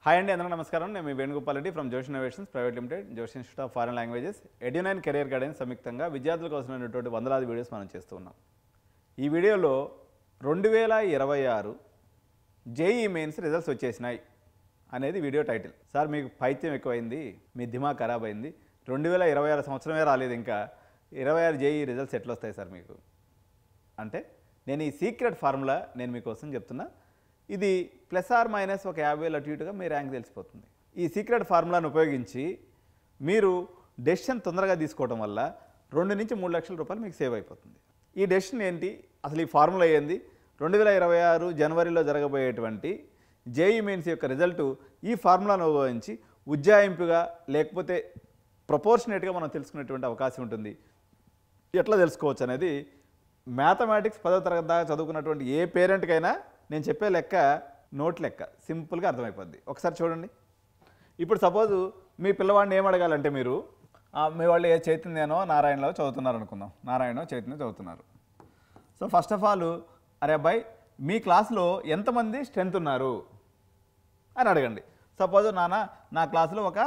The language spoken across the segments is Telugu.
హాయ్ అండి, అందరికీ నమస్కారం. నేను మీ Venugopal Reddy from Josh Innovations Private Limited, Josh Institute of Foreign Languages, Edunine Career Guidance సంయుక్తంగా విద్యార్థులకు అవసరమైనటువంటి వందలాది వీడియోస్ మనం చేస్తూ ఉన్నాం. ఈ వీడియోలో 2026 జేఈఈ మెయిన్స్ రిజల్ట్స్ వచ్చేసినాయి అనేది వీడియో టైటిల్. సార్, మీకు పైత్యం ఎక్కువైంది, మీ దిమాగ్ ఖరాబ్ అయింది, 2026 సంవత్సరమే రాలేదు, ఇంకా 26 జేఈఈ రిజల్ట్స్ ఎట్లా వస్తాయి సార్ మీకు అంటే, నేను ఈ సీక్రెట్ ఫార్ములా నేను మీకోసం చెప్తున్నా. ఇది ప్లస్ ఆర్ మైనస్ ఒక 50,000 అటు ఇటుగా మీ ర్యాంక్ తెలిసిపోతుంది. ఈ సీక్రెట్ ఫార్ములాను ఉపయోగించి మీరు డెసిషన్ తొందరగా తీసుకోవడం వల్ల 2 నుంచి 3 లక్షల రూపాయలు మీకు సేవ్ అయిపోతుంది. ఈ డెసిషన్ ఏంటి, అసలు ఈ ఫార్ములా ఏంది, 2026 జనవరిలో జరగబోయేటువంటి జేఈఈ మెయిన్స్ యొక్క రిజల్ట్ ఈ ఫార్ములాను ఉపయోగించి ఉజ్జాయింపుగా లేకపోతే ప్రపోర్షనేట్గా మనం తెలుసుకునేటువంటి అవకాశం ఉంటుంది. ఎట్లా తెలుసుకోవచ్చు అనేది మ్యాథమెటిక్స్ 10వ తరగతి దాకా చదువుకున్నటువంటి ఏ పేరెంట్కైనా నేను చెప్పే లెక్క నోట్ లెక్క సింపుల్గా అర్థమైపోద్ది. ఒకసారి చూడండి. ఇప్పుడు సపోజు మీ పిల్లవాడిని ఏం అడగాలంటే, మీరు మీ వాళ్ళు ఏ చైతన్యనో నారాయణలో చదువుతున్నారు అనుకుందాం, నారాయణో చైతన్య చదువుతున్నారు. సో ఫస్ట్ ఆఫ్ ఆల్, అరే అబ్బాయి, మీ క్లాస్లో ఎంతమంది స్ట్రెంత్ ఉన్నారు అని అడగండి. సపోజు నా క్లాసులో ఒక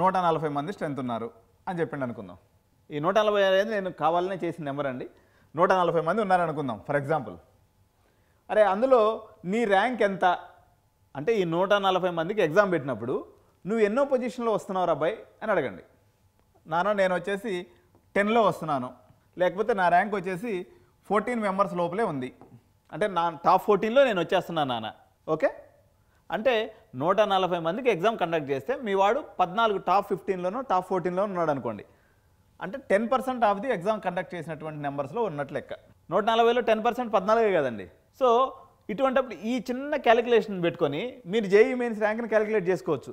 140 మంది స్ట్రెంత్ ఉన్నారు అని చెప్పిండి అనుకుందాం. ఈ 140 అనేది నేను కావాలనే చేసిన నెంబర్ అండి. 140 మంది ఉన్నారనుకుందాం ఫర్ ఎగ్జాంపుల్. అరే, అందులో నీ ర్యాంక్ ఎంత అంటే, ఈ 140 మందికి ఎగ్జామ్ పెట్టినప్పుడు నువ్వు ఎన్నో పొజిషన్లో వస్తున్నావు అబ్బాయి అని అడగండి. నేను వచ్చేసి 10లో వస్తున్నాను, లేకపోతే నా ర్యాంక్ వచ్చేసి 14 మెంబర్స్ లోపలే ఉంది అంటే నా టాప్ 14లో నేను వచ్చేస్తున్నాను నాన్న. ఓకే అంటే 140 మందికి ఎగ్జామ్ కండక్ట్ చేస్తే మీ వాడు 14 టాప్ 15లోనో టాప్ 14లోనో ఉన్నాడు అనుకోండి. అంటే 10% ఆఫ్ ది ఎగ్జామ్ కండక్ట్ చేసినటువంటి నెంబర్స్లో ఉన్నట్లు లెక్క. 140లో 10% 14 కదండి. సో ఇటువంటిప్పుడు ఈ చిన్న క్యాలిక్యులేషన్ పెట్టుకొని మీరు జేఈఈ మెయిన్స్ ర్యాంక్ని క్యాలిక్యులేట్ చేసుకోవచ్చు.